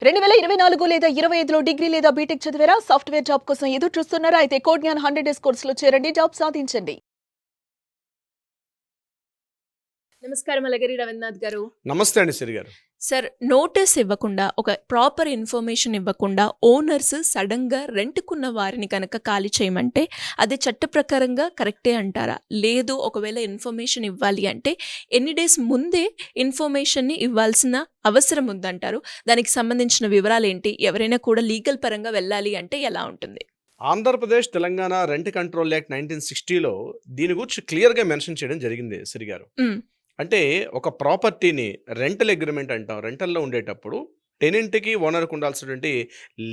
2024 లేదా 25లో డిగ్రీ లేదా బీటెక్ చదివారా? సాఫ్ట్‌వేర్ జాబ్ కోసం ఎదురు చూస్తున్నారా? అయితే కోడ్ జ్ఞాన్ 100 డేస్ కోర్సులో చేరండి. జాబ్ సాధించండి. నమస్కారం అలగిరి రవీంద్రనాథ్ గారు. నమస్తే అండి సిరి గారు. సార్, నోటీస్ ఇవ్వకుండా, ఒక ప్రాపర్ ఇన్ఫర్మేషన్ ఇవ్వకుండా ఓనర్స్ సడన్‌గా రెంట్‌కున్న వారిని కనుక ఖాళీ చేయమంటే అది చట్ట ప్రకారంగా కరెక్టే అంటారా? లేదు, ఒకవేళ ఇన్ఫర్మేషన్ ఇవ్వాలి అంటే ఎన్ని డేస్ ముందే ఇన్ఫర్మేషన్‌ని ఇవ్వాల్సిన అవసరం ఉందంటారు? దానికి సంబంధించిన వివరాలేంటి? ఎవరైనా కూడా లీగల్ పరంగా వెళ్ళాలి అంటే ఎలా ఉంటుంది? Andhra Pradesh, Telangana rent control act 1960లో దీని గురించి క్లియర్‌గా మెన్షన్ చేయడం జరిగింది సిరి గారు. హ్మ్. అంటే ఒక ప్రాపర్టీని రెంటల్ అగ్రీమెంట్ అంటాం. రెంటల్‌లో ఉండేటప్పుడు టెనెంట్‌కి, ఓనర్‌కి ఉండాల్సినటువంటి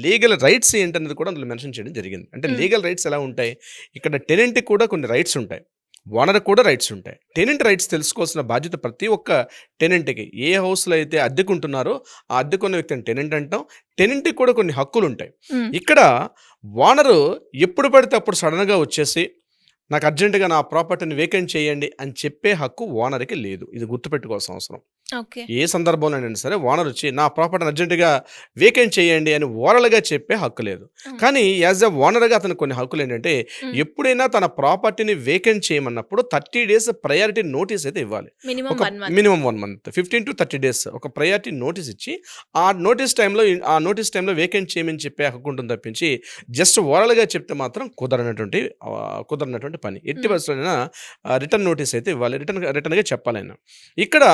లీగల్ రైట్స్ ఏంటనేది కూడా అందులో మెన్షన్ చేయడం జరిగింది. అంటే హ్మ్. లీగల్ రైట్స్ ఎలా ఉంటాయి? ఇక్కడ టెనెంట్‌కి కూడా కొన్ని రైట్స్ ఉంటాయి. ఓనర్‌కి కూడా రైట్స్ ఉంటాయి. టెనెంట్ రైట్స్ తెలుసుకోవాల్సిన బాధ్యత ప్రతి ఒక్క టెనెంట్‌కి. ఏ హౌస్‌లో అయితే అద్దెకుంటున్నారో ఆ అద్దెకున్న వ్యక్తిని టెనెంట్ అంటాం. టెనెంట్‌కి కూడా కొన్ని హక్కులుంటాయి. హ్మ్. ఇక్కడ ఓనరు ఎప్పుడు పడితే అప్పుడు సడెన్‌గా వచ్చేసి నాకు అర్జెంట్‌గా నా ప్రాపర్టీని వేకెంట్ చేయండి అని చెప్పే హక్కు ఓనర్‌కి లేదు. ఇది గుర్తుపెట్టుకోవాల్సిన అవసరం. ఓకే. ఏ సందర్భంలోనైనా సరే ఓనర్ వచ్చి నా ప్రాపర్టీని అర్జెంట్‌గా వేకెంట్ చేయండి అని ఓరల్‌గా చెప్పే హక్కు లేదు. హ్మ్. కానీ యాస్ ఎ ఓనర్‌గా అతనికి కొన్ని హక్కులు ఏంటంటే హ్మ్. ఎప్పుడైనా తన ప్రాపర్టీని వేకెంట్ చేయమన్నప్పుడు 30 డేస్ ప్రయారిటీ నోటీస్ అయితే ఇవ్వాలి. మినిమమ్ ఒక 1 మంత్. మినిమమ్ 1 మంత్ 15-30 డేస్ ఒక ప్రయారిటీ నోటీస్ ఇచ్చి ఆ నోటీస్ టైంలో వేకెంట్ చేయమని చెప్పే హక్కు ఉంటుంది తప్పించి జస్ట్ ఓరల్‌గా చెప్తే మాత్రం కుదరనటువంటి పని. ఎట్టి హ్మ్. పరిస్థితుల్లోనైనా రిటర్న్ నోటీస్ అయితే ఇవ్వాలి. రిటర్న్‌గా చెప్పాలాయన. ఇక్కడ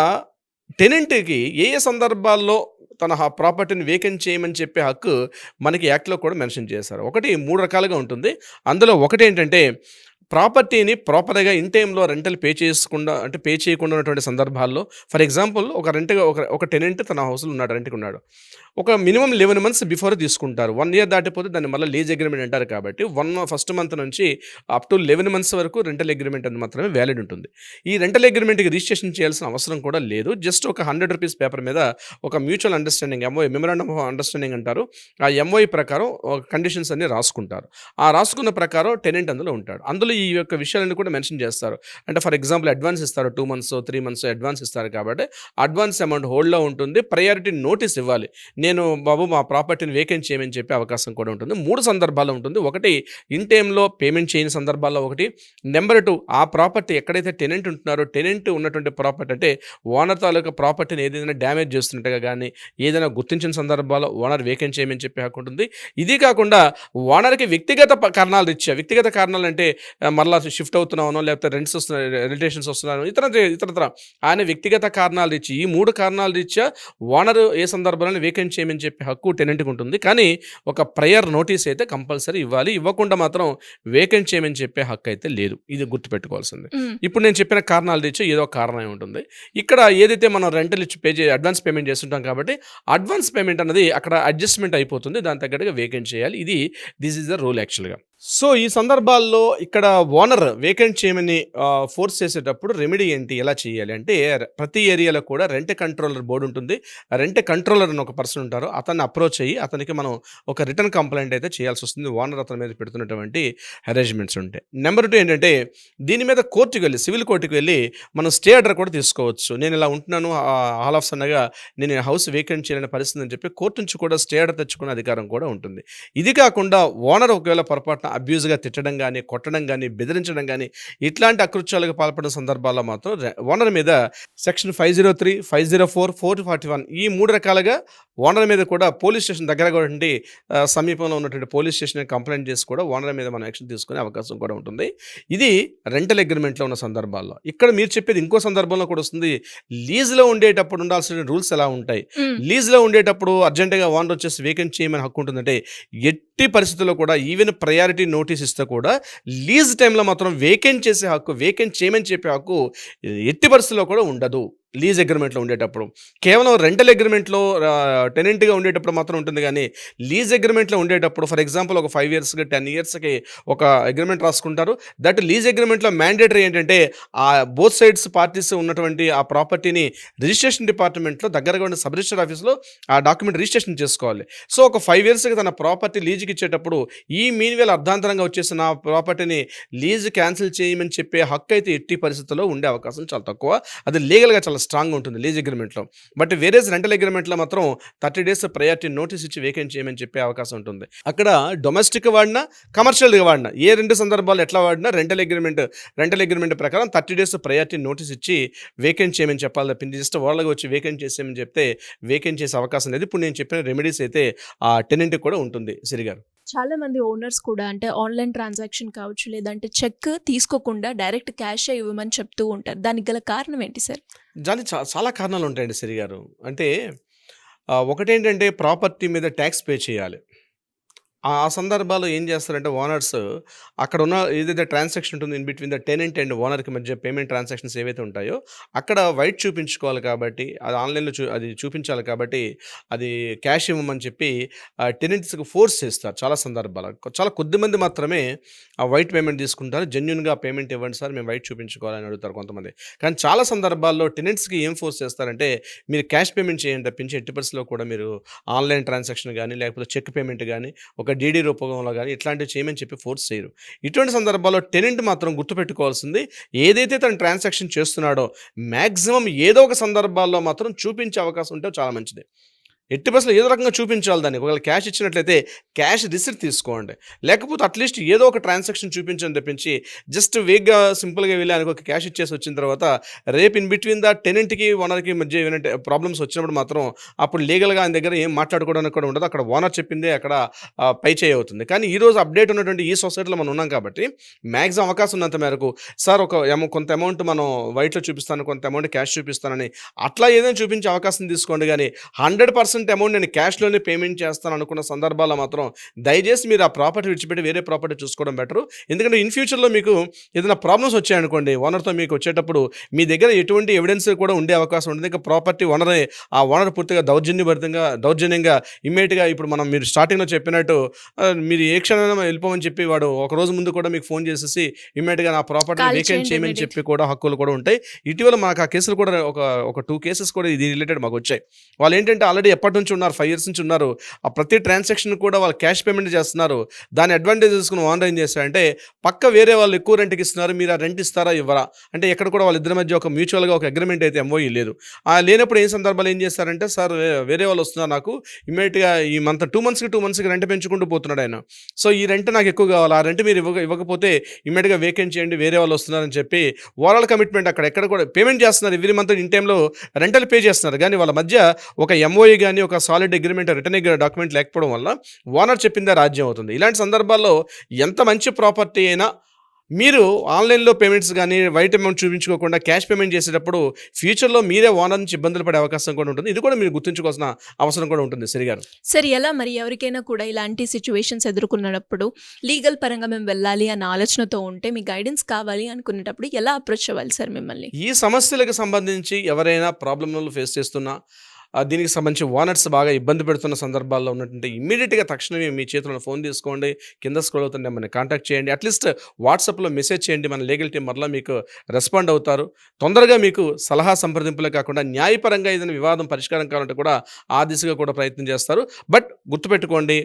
టెనెంట్‌కి ఏ ఏ సందర్భాల్లో తన ప్రాపర్టీని వేకెంట్ చేయమని చెప్పే హక్కు మనకి యాక్ట్‌లో కూడా మెన్షన్ చేశారు. ఒకటి 3 రకాలుగా ఉంటుంది. అందులో ఒకటేంటంటే ప్రాపర్టీని ప్రాపర్‌గా ఇన్ టైమ్‌లో రెంటల్ పే చేయకుండా ఉన్నటువంటి సందర్భాల్లో ఫర్ ఎగ్జాంపుల్ ఒక టెనెంట్ తన హౌస్‌లో ఉన్నాడు. రెంట్‌కున్నాడు. ఒక మినిమమ్ 11 మంత్స్ బిఫోర్ తీసుకుంటారు. 1 ఇయర్ దాటిపోతే దాన్ని మళ్ళీ లీజ్ అగ్రీమెంట్ అంటారు కాబట్టి ఫస్ట్ మంత్ నుంచి అప్ టు 11 మంత్స్ వరకు రెంటల్ అగ్రీమెంట్ అని మాత్రమే వ్యాలిడ్ ఉంటుంది. ఈ రెంటల్ అగ్రీమెంట్‌కి రిజిస్ట్రేషన్ చేయాల్సిన అవసరం కూడా లేదు. జస్ట్ ఒక ₹100 పేపర్ మీద ఒక mutual understanding memorandum of understanding అంటారు. ఆ ఎంఓఈ ప్రకారం కండిషన్స్ అన్నీ రాసుకుంటారు. ఆ రాసుకున్న ప్రకారం టెనెంట్ అందులో ఉంటాడు. అందులో ఈ యొక్క విషయాలన్నీ కూడా మెన్షన్ చేస్తారు. అంటే ఫర్ ఎగ్జాంపుల్ అడ్వాన్స్ ఇస్తారు. 2 మంత్సో, 3 మంత్సో అడ్వాన్స్ ఇస్తారు కాబట్టి అడ్వాన్స్ అమౌంట్ హోల్డ్‌లో ఉంటుంది. ప్రయారిటీ నోటీస్ ఇవ్వాలి. నేను బాబు మా ప్రాపర్టీని వేకెంట్ చేయమని చెప్పే అవకాశం కూడా ఉంటుంది. 3 సందర్భాల్లో ఉంటుంది. ఒకటి ఇన్ టైమ్‌లో పేమెంట్ చేయని సందర్భాల్లో ఒకటి. నెంబర్ 2 ఆ ప్రాపర్టీ ఎక్కడైతే టెనెంట్ ఉంటున్నారో టెనెంట్ ఉన్నటువంటి ప్రాపర్టీ అంటే ఓనర్ తాలూకా ప్రాపర్టీని ఏదైనా డ్యామేజ్ చేస్తున్నట్టుగా గానీ, ఏదైనా గుర్తించిన సందర్భాల్లో ఓనర్ వేకెంట్ చేయమని చెప్పే హక్కు ఉంటుంది. ఇది కాకుండా ఓనర్‌కి వ్యక్తిగత కారణాలంటే మరలా షిఫ్ట్ అవుతున్నామనో, లేకపోతే రెంట్స్ వస్తున్నాయి, రిలేషన్స్ వస్తున్నారో ఇతరత్రా ఆయన వ్యక్తిగత కారణాలు ఇచ్చి ఈ 3 కారణాల రీత్యా ఓనర్ ఏ సందర్భంలోనే వేకెంట్ చేయమని చెప్పే హక్కు టెనెంట్‌కి ఉంటుంది. కానీ ఒక ప్రయర్ నోటీస్ అయితే కంపల్సరీ ఇవ్వాలి. ఇవ్వకుండా మాత్రం వేకెంట్ చేయమని చెప్పే హక్కు అయితే లేదు. ఇది గుర్తుపెట్టుకోవాల్సింది. హ్మ్. ఇప్పుడు నేను చెప్పిన కారణాల రీత్యా ఏదో ఒక కారణం ఉంటుంది. ఇక్కడ ఏదైతే మనం రెంటల్ ఇచ్చి అడ్వాన్స్ పేమెంట్ చేస్తుంటాం కాబట్టి అడ్వాన్స్ పేమెంట్ అన్నది అక్కడ అడ్జస్ట్‌మెంట్ అయిపోతుంది. దానికి తగ్గట్టుగా వేకెంట్ చేయాలి. దిస్ ఈస్ ద రూల్ యాక్చువల్‌గా. సో, ఈ సందర్భాల్లో ఇక్కడ ఓనర్ వేకెంట్ చేయమని ఫోర్స్ చేసేటప్పుడు రెమెడీ ఏంటి? ఎలా చేయాలి? అంటే ప్రతి ఏరియాలో కూడా రెంట్ కంట్రోలర్ బోర్డ్ ఉంటుంది. రెంట్ కంట్రోలర్ అని ఒక పర్సన్ ఉంటారు. అతన్ని అప్రోచ్ అయ్యి అతనికి మనం ఒక రిటర్న్ కంప్లెయింట్ అయితే చేయాల్సొస్తుంది. ఓనర్ అతని మీద పెడుతున్నటువంటి అరేంజ్‌మెంట్స్ ఉంటే. నెంబర్ 2 ఏంటంటే దీని మీద సివిల్ కోర్ట్‌కి వెళ్లి మనం స్టే ఆర్డర్ కూడా తీసుకోవచ్చు. నేను ఇలా ఉంటున్నాను ఆల్ ఆఫ్ సడెన్‌గా నేను హౌస్ వేకెంట్ చేయలేని పరిస్థితి అని చెప్పి కోర్ట్ నుంచి కూడా స్టే ఆర్డర్ తెచ్చుకునే అధికారం కూడా ఉంటుంది. ఇది కాకుండా ఓనర్ ఒకవేళ పొరపాటున అబ్యూజ్‌గా తిట్టడం గాని, కొట్టడం గాని, బెదిరించడం గాని ఇట్లాంటి అకృత్యాలకు పాల్పడిన సందర్భాల్లో మాత్రం ఓనర్ మీద సెక్షన్ 503, 504, 441 ఈ 3 రకాలుగా ఓనర్ మీద కూడా పోలీస్ స్టేషన్ దగ్గరగా ఉండి సమీపంలో ఉన్నటువంటి పోలీస్ స్టేషన్‌కి కంప్లెయింట్ చేసి కూడా ఓనర్ మీద మనం యాక్షన్ తీసుకునే అవకాశం కూడా ఉంటుంది. ఇది రెంటల్ అగ్రీమెంట్‌లో ఉన్న సందర్భాల్లో. ఇక్కడ మీరు చెప్పేది ఇంకో సందర్భంలో కూడా వస్తుంది. లీజ్‌లో ఉండేటప్పుడు ఉండాల్సిన రూల్స్ ఎలా ఉంటాయి? హ్మ్. లీజ్‌లో ఉండేటప్పుడు అర్జెంట్‌గా ఓనర్ వచ్చేసి వేకెంట్ చేయమని హక్కు ఉంటుందంటే ఎట్టి పరిస్థితుల్లో కూడా ఈవెన్ ప్రయారిటీ నోటీస్ ఇస్తే కూడా లీజ్ టైమ్‌లో మాత్రం వేకెంట్ చేయమని చెప్పే హక్కు ఎట్టి పరిస్థితుల్లో కూడా ఉండదు. లీజ్ అగ్రీమెంట్‌లో ఉండేటప్పుడు. కేవలం రెంటల్ అగ్రీమెంట్‌లో టెనెంట్‌గా ఉండేటప్పుడు మాత్రం ఉంటుంది గానీ, లీజ్ అగ్రీమెంట్‌లో ఉండేటప్పుడు ఫర్ ఎగ్జాంపుల్ ఒక 5 ఇయర్స్‌కి, 10 ఇయర్స్‌కి ఒక అగ్రీమెంట్ రాసుకుంటారు. దట్ లీజ్ అగ్రీమెంట్‌లో మ్యాండేటరీ ఏంటంటే బోత్ సైడ్స్ పార్టీస్ ఉన్నటువంటి ఆ ప్రాపర్టీని రిజిస్ట్రేషన్ డిపార్ట్మెంట్‌లో దగ్గరగా ఉన్న సబ్ రిజిస్టర్ ఆఫీస్‌లో ఆ డాక్యుమెంట్ రిజిస్ట్రేషన్ చేసుకోవాలి. సో, ఒక 5 ఇయర్స్‌కి తన ప్రాపర్టీ లీజ్‌కి ఇచ్చేటప్పుడు ఈ మీన్‌వేల్ అర్ధాంతరంగా వచ్చేసిన నా ప్రాపర్టీని లీజ్ క్యాన్సిల్ చేయమని చెప్పే హక్కు అయితే ఎట్టి పరిస్థితుల్లో ఉండే అవకాశం చాలా తక్కువ. అది లీగల్‌గా చాలా స్ట్రాంగ్ ఉంటుంది లీజ్ అగ్రిమెంట్లో. బట్ వేరే రెంటల్ అగ్రిమెంట్లో మాత్రం 30 డేస్ ప్రయారిటీ నోటీస్ ఇచ్చి వేకెంట్ చేయమని చెప్పే అవకాశం ఉంటుంది. అక్కడ డొమెస్టిక్ వాడినా కమర్షియల్గా వాడినా ఏ 2 సందర్భాలు ఎట్లా వాడినా రెంటల్ అగ్రిమెంట్ ప్రకారం 30 డేస్ ప్రయారిటీ నోటీస్ ఇచ్చి వేకెంట్ చేయమని చెప్పాలి తప్పించి జస్ట్ వాళ్ళగా వచ్చి వేకెంట్ చేసేయమని చెప్తే వేకెంట్ చేసే అవకాశం లేదు. ఇప్పుడు నేను చెప్పిన రెమెడీస్ అయితే ఆ టెనెంట్ కూడా ఉంటుంది సిరిగారు. చాలా మంది ఓనర్స్ కూడా అంటే ఆన్లైన్ ట్రాన్సాక్షన్ కావచ్చు లేదంటే చెక్ తీసుకోకుండా డైరెక్ట్ క్యాష్ ఇవ్వమని చెప్తూ ఉంటారు. దానికి గల కారణం ఏంటి సార్? దానికి చాలా కారణాలు ఉంటాయండి సిరిగారు. అంటే ఒకటేంటంటే ప్రాపర్టీ మీద ట్యాక్స్ పే చేయాలి. ఆ సందర్భాల్లో ఏం చేస్తారంటే ఓనర్స్ అక్కడ ఉన్న ఏదైతే ట్రాన్సాక్షన్ ఉంటుందో in between the tenant and ఓనర్కి మధ్య పేమెంట్ ట్రాన్సాక్షన్స్ ఏవైతే ఉంటాయో అక్కడ వైట్ చూపించుకోవాలి కాబట్టి అది ఆన్లైన్లో అది చూపించాలి కాబట్టి అది క్యాష్ ఇవ్వమని చెప్పి టెనెంట్స్కి ఫోర్స్ చేస్తారు చాలా సందర్భాలు. చాలా కొద్దిమంది మాత్రమే ఆ వైట్ పేమెంట్ తీసుకుంటారు. జెన్యున్గా పేమెంట్ ఇవ్వండి సార్ మేము వైట్ చూపించుకోవాలని అడుగుతారు కొంతమంది. కానీ చాలా సందర్భాల్లో టెనెంట్స్కి ఏం ఫోర్స్ చేస్తారంటే మీరు క్యాష్ పేమెంట్ చేయండి తప్పించి ఎట్టి పరిస్థితుల్లో కూడా మీరు ఆన్లైన్ ట్రాన్సాక్షన్ కానీ లేకపోతే చెక్ పేమెంట్ కానీ ఒక డీడీ రూపంలో కానీ ఇట్లాంటివి చేయమని చెప్పి ఫోర్స్ చేయరు. ఇటువంటి సందర్భాల్లో టెనెంట్ మాత్రం గుర్తుపెట్టుకోవాల్సింది ఏదైతే తను ట్రాన్సాక్షన్ చేస్తున్నాడో మ్యాక్సిమం ఏదో ఒక సందర్భాల్లో మాత్రం చూపించే అవకాశం ఉంటే చాలా మంచిది. ఎట్టి పరిస్థితుల్లో ఏదో రకంగా చూపించాలి దాన్ని. ఒకవేళ క్యాష్ ఇచ్చినట్లయితే క్యాష్ రిసిప్ట్ తీసుకోండి, లేకపోతే అట్లీస్ట్ ఏదో ఒక ట్రాన్సాక్షన్ చూపించని తెప్పించి జస్ట్ వేగ్గా సింపుల్గా వెళ్ళి ఆయనకు ఒక క్యాష్ ఇచ్చేసి వచ్చిన తర్వాత రేపు ఇన్ బిట్వీన్ ద టెనెంట్కి ఓనర్కి మధ్య ఏమైనా ప్రాబ్లమ్స్ వచ్చినప్పుడు మాత్రం అప్పుడు లీగల్గా ఆయన దగ్గర ఏం మాట్లాడుకోవడానికి కూడా ఉండదు. అక్కడ ఓనర్ చెప్పిందే అక్కడ పై చేయి అవుతుంది. కానీ ఈరోజు అప్డేట్ ఉన్నటువంటి ఈ సొసైటీలో మనం ఉన్నాం కాబట్టి మ్యాక్సిమం అవకాశం ఉన్నంత మేరకు సార్ కొంత అమౌంట్ మనం వైట్లో చూపిస్తాను, కొంత అమౌంట్ క్యాష్ చూపిస్తానని అట్లా ఏదైనా చూపించే అవకాశం తీసుకోండి. కానీ 100% అమౌంట్ నేను క్యాష్లోనే పేమెంట్ చేస్తాను అనుకున్న సందర్భాల్లో మాత్రం దయచేసి మీరు ఆ ప్రాపర్టీ విడిచిపెట్టి వేరే ప్రాపర్టీ చూసుకోవడం బెటరు. ఎందుకంటే ఇన్ ఫ్యూచర్లో మీకు ఏదైనా ప్రాబ్లమ్స్ వచ్చాయనుకోండి ఓనర్తో మీకు వచ్చేటప్పుడు మీ దగ్గర ఎటువంటి ఎవిడెన్స్ కూడా ఉండే అవకాశం ఉంటుంది. ఇంకా ప్రాపర్టీ ఓనర్ పూర్తిగా దౌర్జన్యంగా ఇమ్మీడియట్గా ఇప్పుడు మీరు స్టార్టింగ్లో చెప్పినట్టు మీరు ఏ క్షణమైనా వెళ్ళిపోమని చెప్పి వాడు ఒక రోజు ముందు కూడా మీకు ఫోన్ చేసేసి ఇమ్మీడియట్గా నా ప్రాపర్టీ వేకెంట్ చేయమని చెప్పి కూడా హక్కులు కూడా ఉంటాయి. ఇటీవల మాకు ఆ కేసులు కూడా ఒక 2 కేసెస్ కూడా ఇది రిలేటెడ్ మాకు వచ్చాయి. వాళ్ళు ఏంటంటే ఆల్రెడీ ఎప్పటి నుంచి ఉన్నారు 5 years నుంచి ఉన్నారు. ఆ ప్రతి ట్రాన్సాక్షన్ కూడా వాళ్ళు క్యాష్ పేమెంట్ చేస్తున్నారు. దాని అడ్వాంటేజ్ తీసుకుని ఓనర్ ఏం చేస్తారంటే పక్క వేరే వాళ్ళు ఎక్కువ రెంట్కి ఇస్తున్నారు, మీరు ఆ రెంట్ ఇస్తారా ఇవ్వరా అంటే ఎక్కడ కూడా వాళ్ళిద్దరి మధ్య ఒక మ్యూచువల్గా ఒక అగ్రిమెంట్ అయితే ఎంఓఈ లేదు. లేనప్పుడు ఏ సందర్భాలు ఏం చేస్తారంటే సార్ వేరే వాళ్ళు వస్తున్నారు నాకు ఇమ్మీడియట్గా ఈ మంత్ 2 monthsకి రెంట్ పెంచుకుంటూ పోతున్నాడు ఆయన. సో ఈ రెంట్ నాకు ఎక్కువ కావాలి, ఆ రెంట్ మీరు ఇవ్వకపోతే ఇమ్మీడియట్గా వేకెంట్ చేయండి వేరే వాళ్ళు వస్తున్నారని చెప్పి ఓవరాల్ కమిట్మెంట్ అక్కడ ఎక్కడ కూడా పేమెంట్ చేస్తున్నారు. ఎవ్రీ మంత్ ఇన్ టైంలో రెంటల్ పే చేస్తున్నారు. కానీ వాళ్ళ మధ్య ఒక ఎంఓఈ కానీ ఒక సాలిడ్ అగ్రిమెంట్ రిటర్న్ డాక్యుమెంట్ లేకపోవడం వల్ల ఓనర్ చెప్పిందే రాజ్యం అవుతుంది. ఇలాంటి సందర్భాల్లో ఎంత మంచి ప్రాపర్టీ అయినా మీరు ఆన్లైన్లో పేమెంట్స్ కానీ వైట్ అమౌంట్ చూపించుకోకుండా క్యాష్ పేమెంట్ చేసేటప్పుడు ఫ్యూచర్లో మీరే ఓనర్ నుంచి ఇబ్బందులు పడే అవకాశం కూడా ఉంటుంది. ఇది కూడా మీరు గుర్తుంచుకోవాల్సిన అవసరం కూడా ఉంటుంది సిరిగారు. సరే ఎలా మరి ఎవరికైనా కూడా ఇలాంటి సిచ్యువేషన్స్ ఎదుర్కొన్నప్పుడు లీగల్ పరంగా మేము వెళ్ళాలి అన్న ఆలోచనతో ఉంటే మీ గైడెన్స్ కావాలి అనుకునేటప్పుడు ఎలా అప్రోచ్ అవ్వాలి సార్ మిమ్మల్ని? ఈ సమస్యలకు సంబంధించి ఎవరైనా ప్రాబ్లంలు ఫేస్ చేస్తున్నా దీనికి సంబంధించి ఓనర్స్ బాగా ఇబ్బంది పెడుతున్న సందర్భాల్లో ఉన్నటువంటి ఇమ్మీడియట్గా తక్షణమే మీ చేతిలో ఫోన్ తీసుకోండి, కింద స్క్రోల్ అవుతుంటే మనని కాంటాక్ట్ చేయండి, అట్లీస్ట్ వాట్సాప్లో మెసేజ్ చేయండి. మన లీగల్ టీం మరలా మీకు రెస్పాండ్ అవుతారు. తొందరగా మీకు సలహా సంప్రదింపులే కాకుండా న్యాయపరంగా ఏదైనా వివాదం పరిష్కారం కావాలంటే కూడా ఆ దిశగా కూడా ప్రయత్నం చేస్తారు. బట్ గుర్తుపెట్టుకోండి,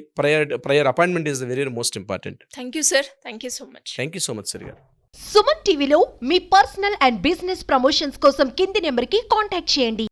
prior appointment is very most important. Thank you sir. Thank you so much. Thank you so much సిరిగారు. సుమన్ టీవీలో మీ పర్సనల్ అండ్ బిజినెస్ ప్రమోషన్స్ కోసం కింది నెంబర్కి కాంటాక్ట్ చేయండి.